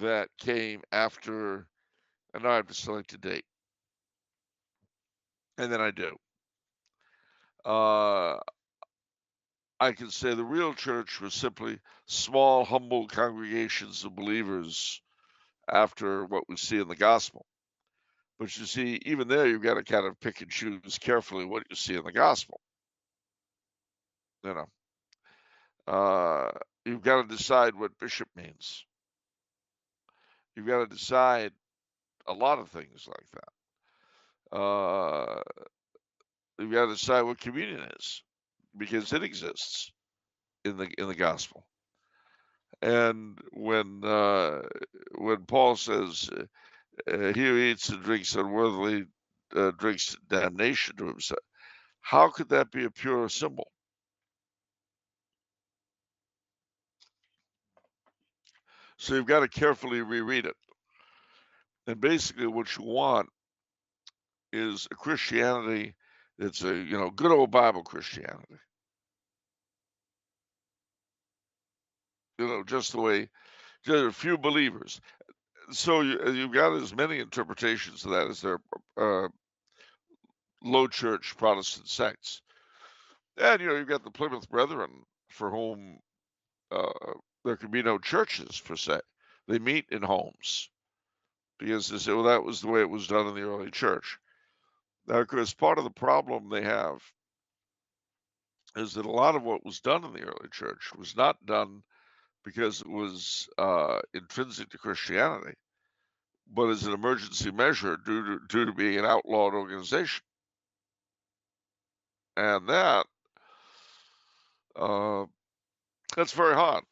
that came after, and now I have to select a date. And then I do. I can say the real church was simply small, humble congregations of believers after what we see in the gospel. But you see, even there, you've got to kind of pick and choose carefully what you see in the gospel. You know, you've got to decide what bishop means. You've got to decide a lot of things like that. You've got to decide what communion is, because it exists in the gospel. And when Paul says, "He who eats and drinks unworthily drinks damnation to himself," how could that be a pure symbol? So you've got to carefully reread it. And basically, what you want is a Christianity that's a good old Bible Christianity. Just the way, just a few believers. So you've got as many interpretations of that as there are low church Protestant sects. And you've got the Plymouth Brethren, for whom there can be no churches per se. They meet in homes because they say, well, that was the way it was done in the early church. Now, of course, part of the problem they have is that a lot of what was done in the early church was not done because it was intrinsic to Christianity, but as an emergency measure due to being an outlawed organization. And that's very hard,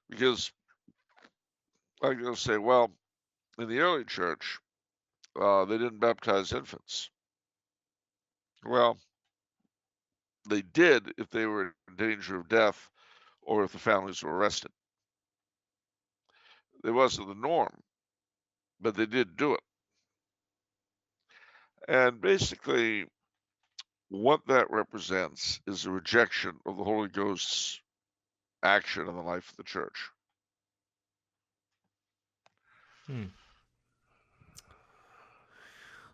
because I'm going to say, well, in the early church, they didn't baptize infants. Well, they did if they were in danger of death or if the families were arrested. It wasn't the norm, but they did do it. And basically, what that represents is a rejection of the Holy Ghost's action in the life of the church.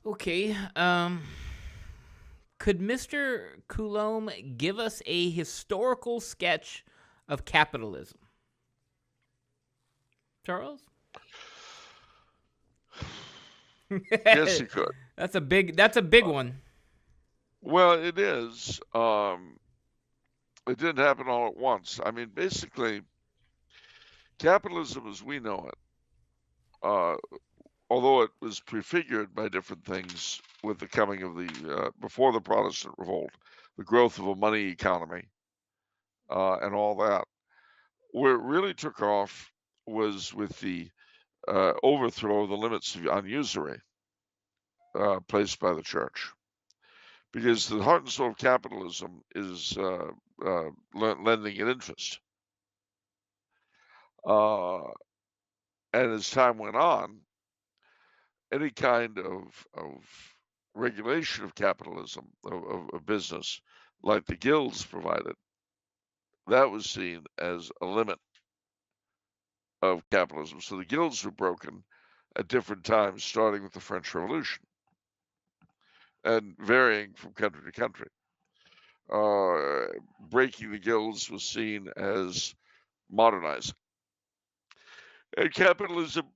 Okay. Could Mr. Coulombe give us a historical sketch of capitalism? Charles? Yes, he could. That's a big one. Well, it is. It didn't happen all at once. I mean, basically, capitalism as we know it although it was prefigured by different things with the coming of the before the Protestant Revolt, the growth of a money economy, and all that. Where it really took off was with the overthrow of the limits on usury placed by the church, because the heart and soul of capitalism is lending an interest. And as time went on, any kind of regulation of capitalism, of business, like the guilds provided, that was seen as a limit of capitalism. So the guilds were broken at different times, starting with the French Revolution and varying from country to country. Breaking the guilds was seen as modernizing. And capitalism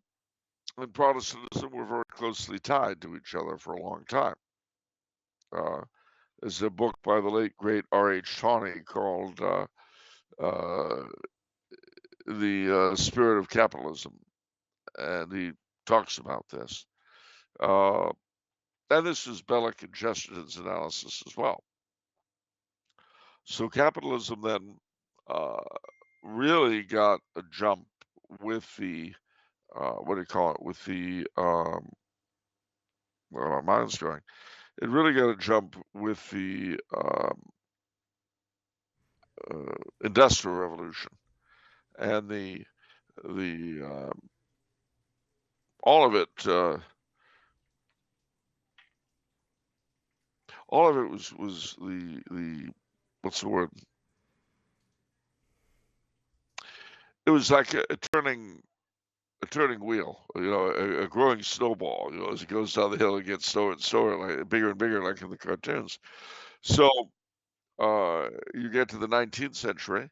and Protestantism were very closely tied to each other for a long time. There's a book by the late, great R.H. Tawney called The Spirit of Capitalism, and he talks about this. And this is Bellick and Chesterton's analysis as well. So capitalism then really got a jump with the what do you call it? With the where my mind's going. It really got a jump with the Industrial Revolution and the all of it. All of it was the what's the word? It was like a turning wheel, a growing snowball. As it goes down the hill, it gets slower and slower, like bigger and bigger, like in the cartoons. So you get to the 19th century,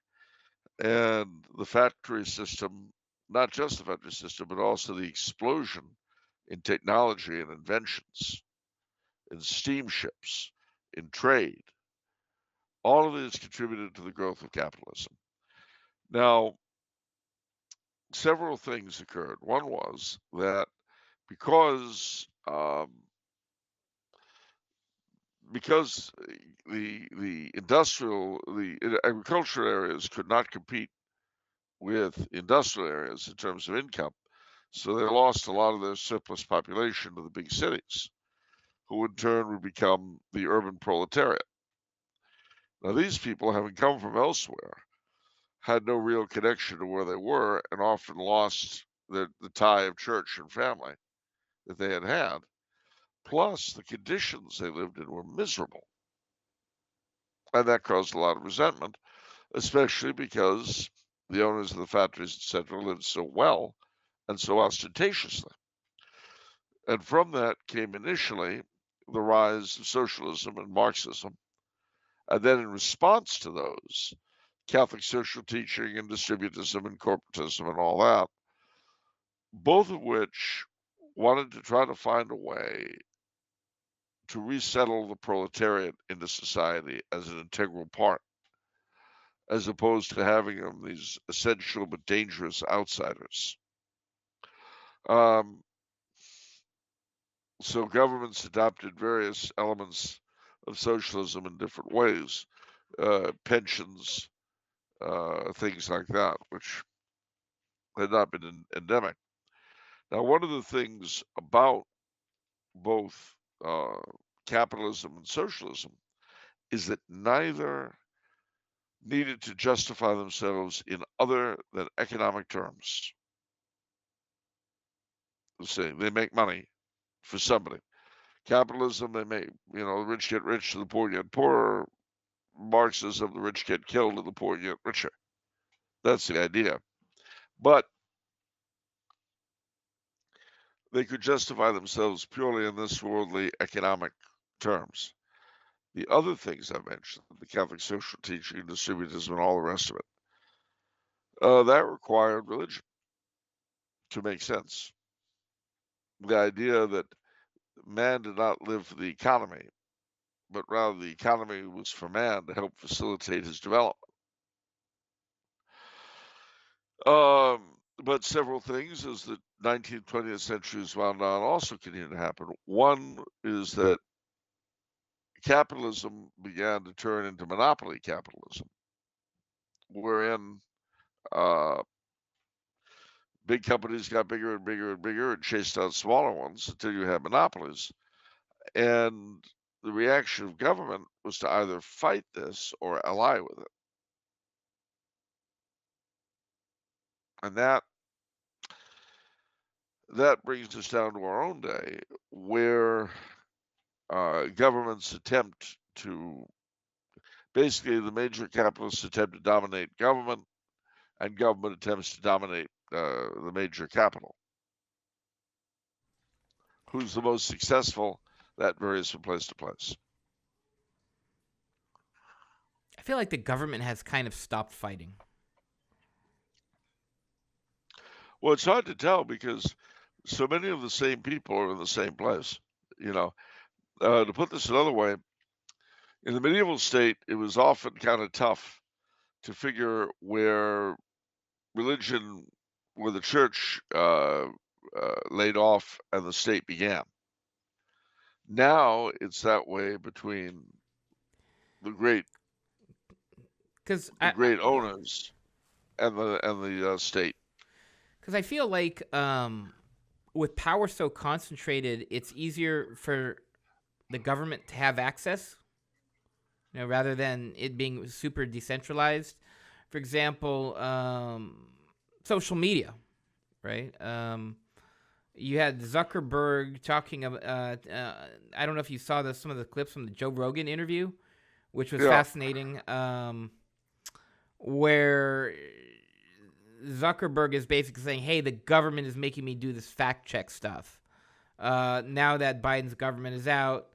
and the factory system, not just the factory system, but also the explosion in technology and inventions, in steamships, in trade. All of this contributed to the growth of capitalism. Now, several things occurred. One was that because the agricultural areas could not compete with industrial areas in terms of income, so they lost a lot of their surplus population to the big cities, who in turn would become the urban proletariat. Now, these people, having come from elsewhere, had no real connection to where they were, and often lost the tie of church and family that they had had. Plus, the conditions they lived in were miserable. And that caused a lot of resentment, especially because the owners of the factories, etc., lived so well and so ostentatiously. And from that came initially the rise of socialism and Marxism. And then in response to those, Catholic social teaching and distributism and corporatism and all that, both of which wanted to try to find a way to resettle the proletariat into society as an integral part, as opposed to having them these essential but dangerous outsiders. So governments adopted various elements of socialism in different ways, pensions, things like that, which had not been endemic. Now, one of the things about both capitalism and socialism is that neither needed to justify themselves in other than economic terms. Let's say they make money for somebody. Capitalism, they make, the rich get rich, the poor get poorer. Marxism, the rich get killed and the poor get richer. That's the idea. But they could justify themselves purely in this worldly economic terms. The other things I mentioned, the Catholic social teaching, distributism, and all the rest of it, that required religion to make sense. The idea that man did not live for the economy, but rather the economy was for man to help facilitate his development. But several things as the 19th, 20th centuries wound on also continue to happen. One is that capitalism began to turn into monopoly capitalism, wherein big companies got bigger and bigger and bigger and chased out smaller ones until you had monopolies. And the reaction of government was to either fight this or ally with it. And that brings us down to our own day, where governments attempt to basically the major capitalists attempt to dominate government, and government attempts to dominate the major capital. Who's the most successful? That varies from place to place. I feel like the government has kind of stopped fighting. Well, it's hard to tell because so many of the same people are in the same place. You know, to put this another way, in the medieval state, it was often kind of tough to figure where religion, where the church laid off and the state began. Now it's that way between the great owners and the state. Because I feel like with power so concentrated, it's easier for the government to have access, rather than it being super decentralized. For example, social media, right? You had Zuckerberg talking about. I don't know if you saw some of the clips from the Joe Rogan interview, which was fascinating. Where Zuckerberg is basically saying, "Hey, the government is making me do this fact check stuff. Now that Biden's government is out,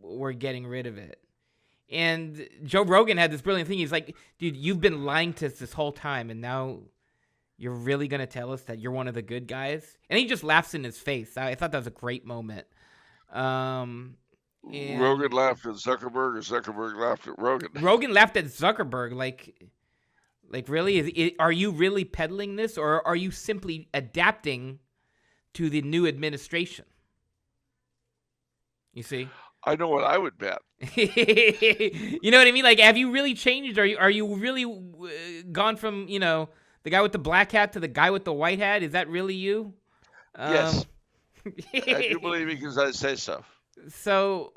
we're getting rid of it." And Joe Rogan had this brilliant thing. He's like, "Dude, you've been lying to us this whole time, and now you're really going to tell us that you're one of the good guys?" And he just laughs in his face. I thought that was a great moment. Rogan laughed at Zuckerberg, or Zuckerberg laughed at Rogan? Rogan laughed at Zuckerberg. Like really? Are you really peddling this, or are you simply adapting to the new administration? You see? I know what I would bet. You know what I mean? Like, have you really changed? Are you really gone from, the guy with the black hat to the guy with the white hat? Is that really you? Yes. I do believe because I say so. So,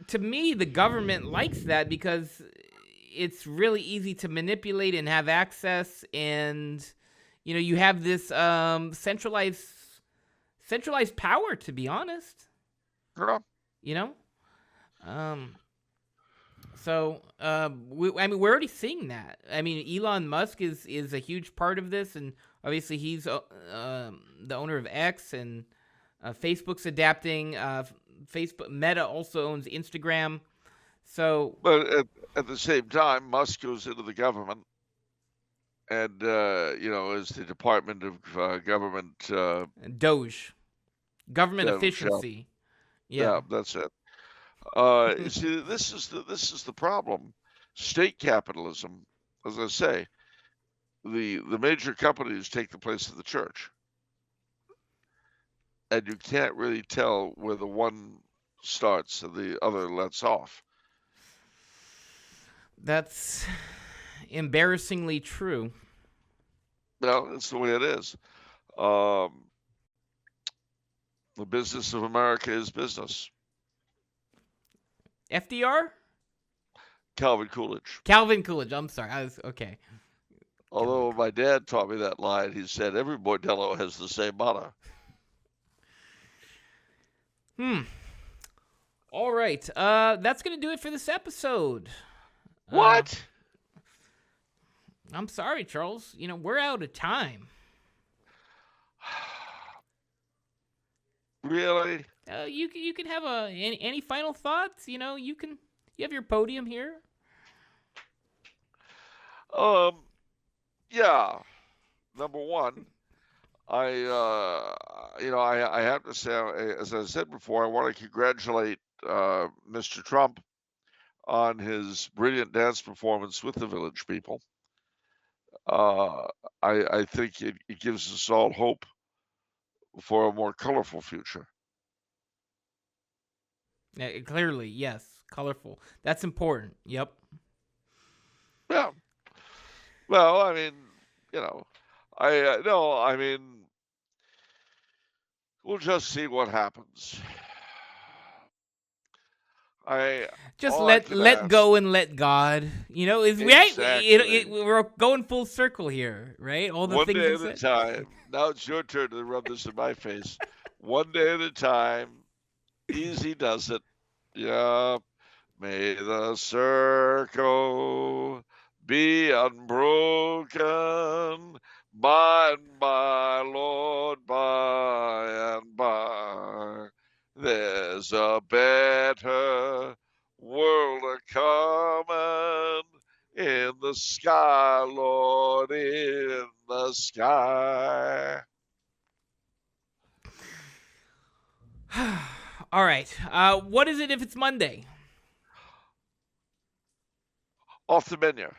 to me, the government likes that because it's really easy to manipulate and have access, and you have this centralized power. To be honest. Girl. So we're already seeing that. I mean, Elon Musk is a huge part of this, and obviously he's the owner of X, and Facebook's adapting. Facebook Meta also owns Instagram. So, but at the same time, Musk goes into the government, and is the Department of Government Doge, government efficiency. Yeah, that's it. You see, this is the problem. State capitalism, as I say, the major companies take the place of the church, and you can't really tell where the one starts and the other lets off. That's embarrassingly true. Well, it's the way it is. The business of America is business. FDR? Calvin Coolidge. Calvin Coolidge. I'm sorry. I was okay. Although my dad taught me that line, he said every bordello has the same motto. All right. That's gonna do it for this episode. What? I'm sorry, Charles. We're out of time. Really? You can have any final thoughts? You have your podium here. Yeah. Number one, I have to say, as I said before, I want to congratulate Mr. Trump on his brilliant dance performance with the Village People. uh, I think it gives us all hope for a more colorful future. Yeah, clearly, yes, colorful. That's important. Yep. Yeah. Well, I mean, you know, I no, I mean, we'll just see what happens. I Just all I let can let ask go and let God. You know, is right. exactly We're going full circle here, right? All the one things day you at a said. time. Now it's your turn to rub this in my face. One day at a time. Easy does it. Yeah. May the circle be unbroken by and by, Lord, by and by. There's a better world a-comin' in the sky, Lord, in the sky. All right. What is it if it's Monday? Off the menu.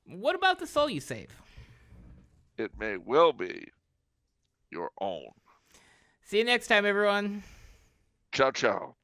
What about the soul you save? It may well be your own. See you next time, everyone. Ciao, ciao.